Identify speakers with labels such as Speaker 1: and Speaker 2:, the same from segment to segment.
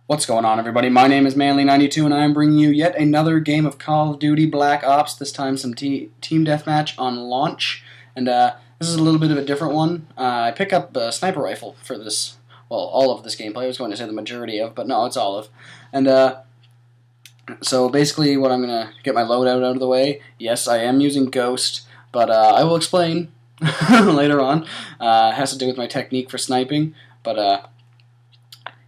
Speaker 1: What's going on, everybody? My name is ManLee92, and I am bringing you yet another game of Call of Duty Black Ops, this time some team deathmatch on launch. And this is a little bit of a different one. I pick up a sniper rifle for this, well, all of this gameplay. I was going to say the majority of, but no, it's all of. And so basically what I'm going to get my loadout out of the way. Yes, I am using Ghost, but I will explain later on. It has to do with my technique for sniping, but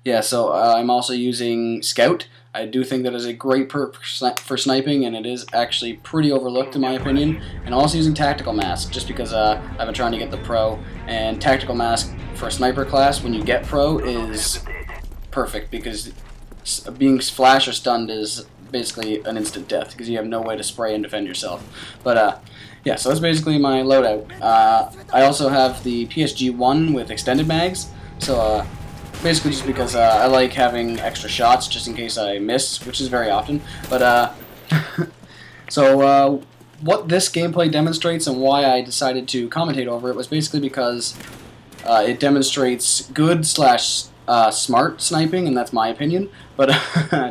Speaker 1: yeah, so I'm also using Scout. I do think that is a great perk for sniping, and it is actually pretty overlooked in my opinion. And also using Tactical Mask, just because I've been trying to get the Pro. And Tactical Mask for a sniper class, when you get Pro, is perfect, because being flash or stunned is basically an instant death, because you have no way to spray and defend yourself. But yeah, so that's basically my loadout. I also have the PSG-1 with extended mags, so basically just because I like having extra shots just in case I miss, which is very often. But so what this gameplay demonstrates and why I decided to commentate over it was basically because it demonstrates good / smart sniping, and that's my opinion. But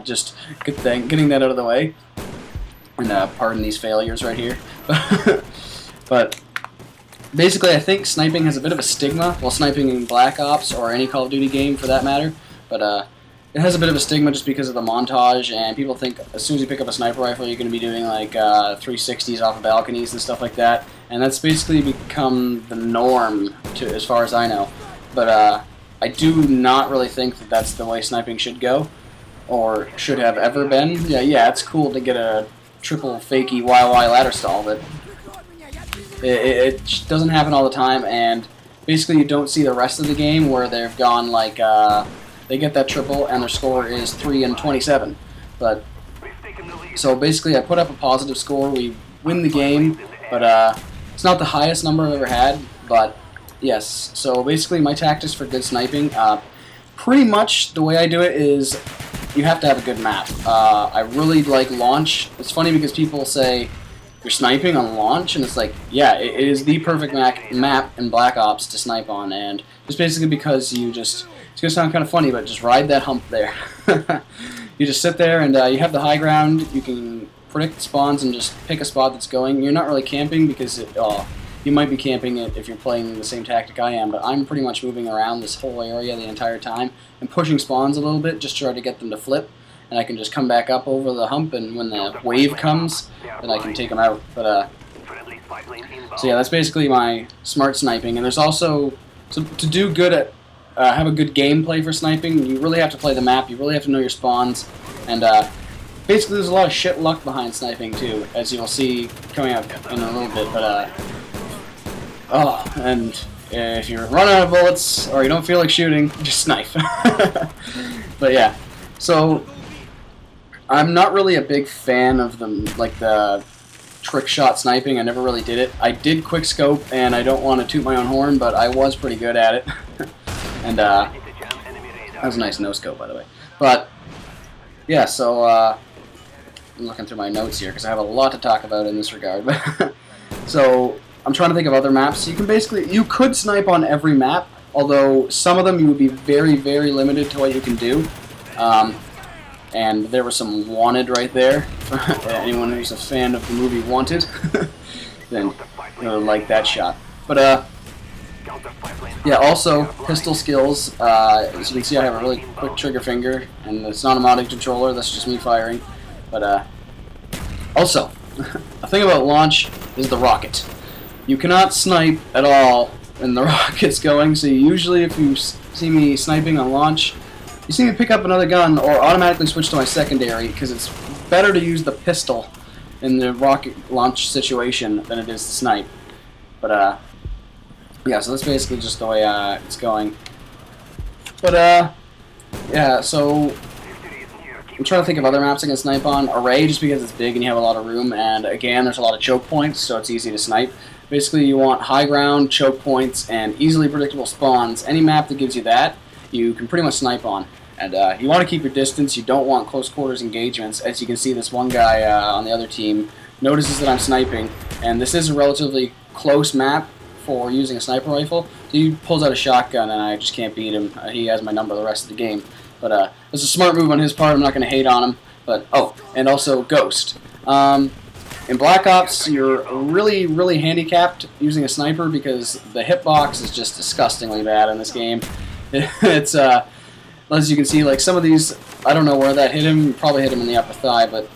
Speaker 1: just good thing getting that out of the way. And pardon these failures right here. But basically, I think sniping has a bit of a stigma. Well, sniping in Black Ops or any Call of Duty game for that matter. But it has a bit of a stigma just because of the montage, and people think as soon as you pick up a sniper rifle, you're going to be doing like 360s off of balconies and stuff like that. And that's basically become the norm, as far as I know. But I do not really think that that's the way sniping should go, or should have ever been. Yeah, it's cool to get a triple fakey YY ladder stall, but it doesn't happen all the time, and basically you don't see the rest of the game where they've gone like, they get that triple and their score is 3-27. But, so basically I put up a positive score, we win the game, but it's not the highest number I've ever had, but yes. So basically my tactics for good sniping, pretty much the way I do it is you have to have a good map. I really like launch. It's funny because people say, you're sniping on launch, and it's like, yeah, it is the perfect map in Black Ops to snipe on, and just basically because you just, it's going to sound kind of funny, but just ride that hump there. You just sit there, and you have the high ground, you can predict spawns and just pick a spot that's going. You're not really camping, because you might be camping it if you're playing the same tactic I am, but I'm pretty much moving around this whole area the entire time, and pushing spawns a little bit, just to try to get them to flip. And I can just come back up over the hump, and when the wave comes, then I can take them out. But so yeah, that's basically my smart sniping. And there's also, so to do good at, have a good gameplay for sniping, you really have to play the map. You really have to know your spawns, and basically there's a lot of shit luck behind sniping too, as you'll see coming up in a little bit. But and if you're running out of bullets or you don't feel like shooting, just snipe. But yeah, so I'm not really a big fan of the trick shot sniping. I never really did it. I did quick scope, and I don't want to toot my own horn, but I was pretty good at it. And that was a nice no scope, by the way. But yeah, so I'm looking through my notes here because I have a lot to talk about in this regard. So I'm trying to think of other maps. You could snipe on every map, although some of them you would be very, very limited to what you can do. And there was some Wanted right there. For anyone who's a fan of the movie Wanted, then you'll like that shot. But yeah, also pistol skills. As you can see, I have a really quick trigger finger, and it's not a modded controller. That's just me firing. But also, the thing about launch is the rocket. You cannot snipe at all when the rocket's going. So usually, if you see me sniping on launch, you see me pick up another gun or automatically switch to my secondary, because it's better to use the pistol in the rocket launch situation than it is to snipe. But yeah, so that's basically just the way it's going. But yeah, so I'm trying to think of other maps I can snipe on. Array, just because it's big and you have a lot of room, and again, there's a lot of choke points, so it's easy to snipe. Basically, you want high ground, choke points, and easily predictable spawns. Any map that gives you that, you can pretty much snipe on. And you want to keep your distance. You don't want close quarters engagements. As you can see, this one guy on the other team notices that I'm sniping, and this is a relatively close map for using a sniper rifle. So he pulls out a shotgun, and I just can't beat him. He has my number the rest of the game. But it's a smart move on his part. I'm not going to hate on him. But oh, and also Ghost. In Black Ops, you're really, really handicapped using a sniper because the hitbox is just disgustingly bad in this game. It's as you can see, like some of these, I don't know where that hit him. Probably hit him in the upper thigh, but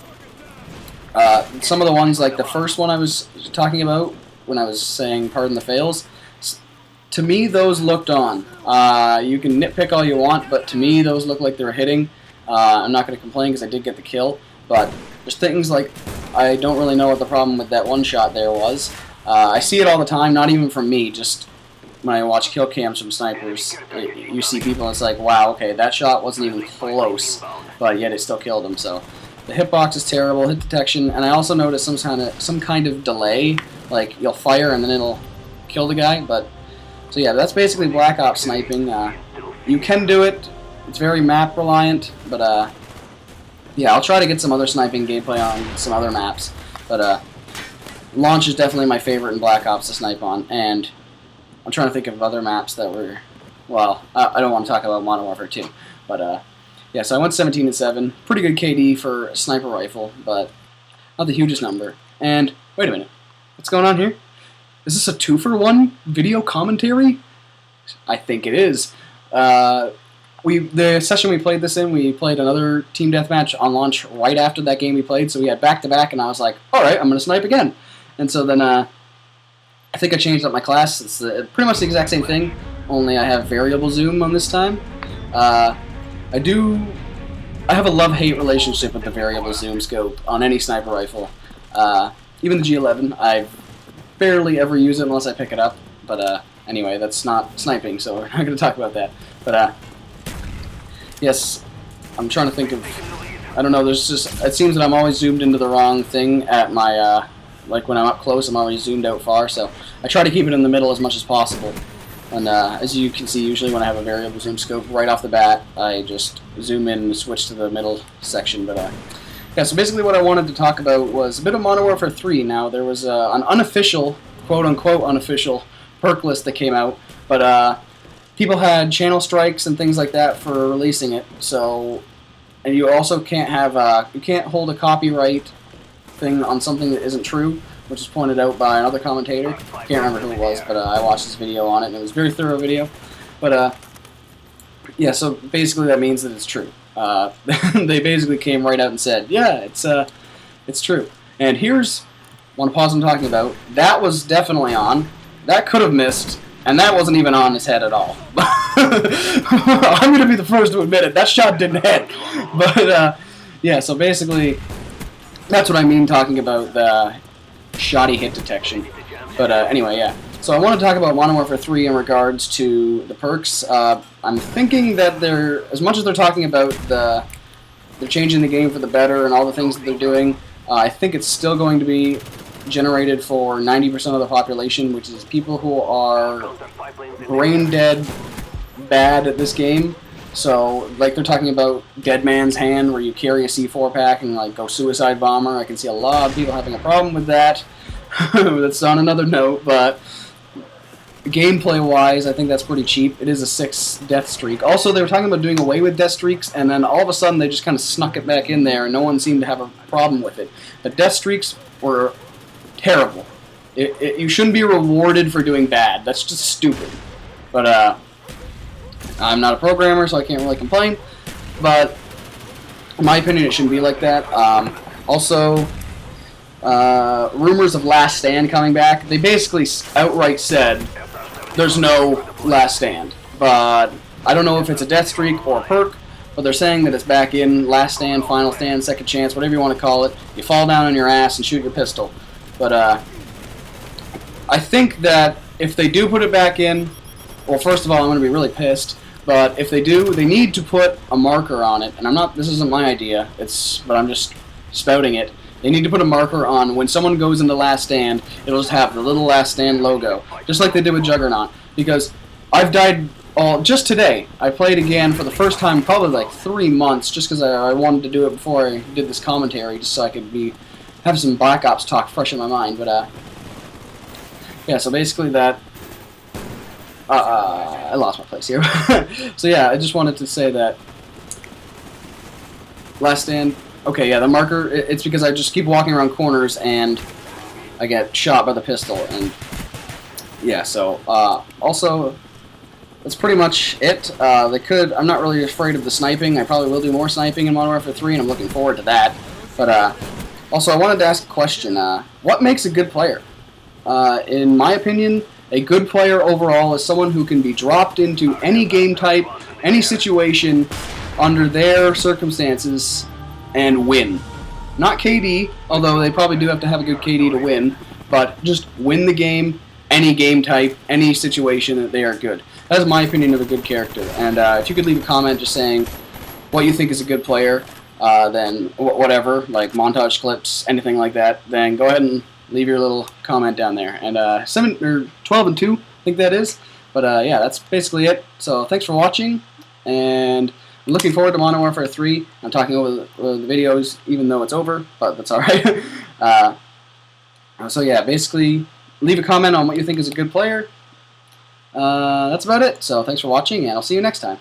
Speaker 1: some of the ones, like the first one I was talking about when I was saying pardon the fails, to me those looked on. You can nitpick all you want, but to me those look like they were hitting. I'm not going to complain because I did get the kill, but there's things like I don't really know what the problem with that one shot there was. I see it all the time, not even from me, just when I watch kill cams from snipers. You see people and it's like, wow, okay, that shot wasn't even close, but yet it still killed him. So the hitbox is terrible, hit detection, and I also noticed some kind of delay, like you'll fire and then it'll kill the guy. But so yeah, that's basically Black Ops sniping. You can do it. It's very map reliant, but yeah, I'll try to get some other sniping gameplay on some other maps. But launch is definitely my favorite in Black Ops to snipe on, and I'm trying to think of other maps that were, well, I don't want to talk about Modern Warfare 2, but yeah, so I went 17-7, pretty good KD for a sniper rifle, but not the hugest number. And wait a minute, what's going on here? Is this a 2-for-1 video commentary? I think it is. The session we played this in, we played another team deathmatch on launch right after that game we played, so we had back-to-back, and I was like, alright, I'm going to snipe again. And so then, I think I changed up my class. It's pretty much the exact same thing, only I have variable zoom on this time. I have a love-hate relationship with the variable zoom scope on any sniper rifle. Even the G11, I barely ever use it unless I pick it up, but anyway, that's not sniping, so we're not going to talk about that. But yes, I'm trying to think of, I don't know, there's just, it seems that I'm always zoomed into the wrong thing at my, like when I'm up close, I'm always zoomed out far, so I try to keep it in the middle as much as possible. And as you can see, usually when I have a variable zoom scope, right off the bat, I just zoom in and switch to the middle section. But yeah, so basically what I wanted to talk about was a bit of Modern Warfare 3. Now, there was an unofficial, quote-unquote unofficial, perk list that came out, but people had channel strikes and things like that for releasing it. So, and you also can't have, you can't hold a copyright thing on something that isn't true, which is pointed out by another commentator. I can't remember who it was, but I watched this video on it, and it was a very thorough video. But yeah, so basically that means that it's true. They basically came right out and said, yeah, it's true. And here's one pause I'm talking about. That was definitely on. That could have missed, and that wasn't even on his head at all. I'm going to be the first to admit it. That shot didn't hit. But yeah, so basically that's what I mean talking about the shoddy hit detection. But anyway, yeah. So I want to talk about Modern Warfare 3 in regards to the perks. I'm thinking that as much as they're talking about they're changing the game for the better and all the things that they're doing, I think it's still going to be generated for 90% of the population, which is people who are brain dead bad at this game. So, like they're talking about Dead Man's Hand, where you carry a C4 pack and like go suicide bomber. I can see a lot of people having a problem with that. That's on another note, but gameplay-wise, I think that's pretty cheap. It is a 6 death streak. Also, they were talking about doing away with death streaks, and then all of a sudden they just kind of snuck it back in there, and no one seemed to have a problem with it. But death streaks were terrible. You shouldn't be rewarded for doing bad. That's just stupid. But I'm not a programmer, so I can't really complain. But in my opinion, it shouldn't be like that. Also, rumors of Last Stand coming back. They basically outright said there's no Last Stand. But I don't know if it's a death streak or a perk, but they're saying that it's back in. Last Stand, Final Stand, Second Chance, whatever you want to call it. You fall down on your ass and shoot your pistol. But I think that if they do put it back in, well, first of all, I'm going to be really pissed. But if they do, they need to put a marker on it. And this isn't my idea, but I'm just spouting it. They need to put a marker on when someone goes into Last Stand, it'll just have the little Last Stand logo. Just like they did with Juggernaut. Because I've died just today. I played again for the first time in probably like 3 months, just because I wanted to do it before I did this commentary, just so I could have some Black Ops talk fresh in my mind. But yeah, so basically that. I lost my place here. So yeah, I just wanted to say that Last stand. Okay, yeah, the marker, it's because I just keep walking around corners and I get shot by the pistol. And yeah, so also, that's pretty much it. I'm not really afraid of the sniping. I probably will do more sniping in Modern Warfare 3, and I'm looking forward to that. But also, I wanted to ask a question. What makes a good player? In my opinion, a good player overall is someone who can be dropped into any game type, any situation, under their circumstances, and win. Not KD, although they probably do have to have a good KD to win, but just win the game, any game type, any situation that they are good. That's my opinion of a good character. And if you could leave a comment just saying what you think is a good player, then whatever, like montage clips, anything like that, then go ahead and leave your little comment down there. And 12 and 2, I think that is. But yeah, that's basically it. So thanks for watching, and I'm looking forward to Modern Warfare 3. I'm talking over the videos, even though it's over, but that's alright. So yeah, basically, leave a comment on what you think is a good player. That's about it. So thanks for watching, and I'll see you next time.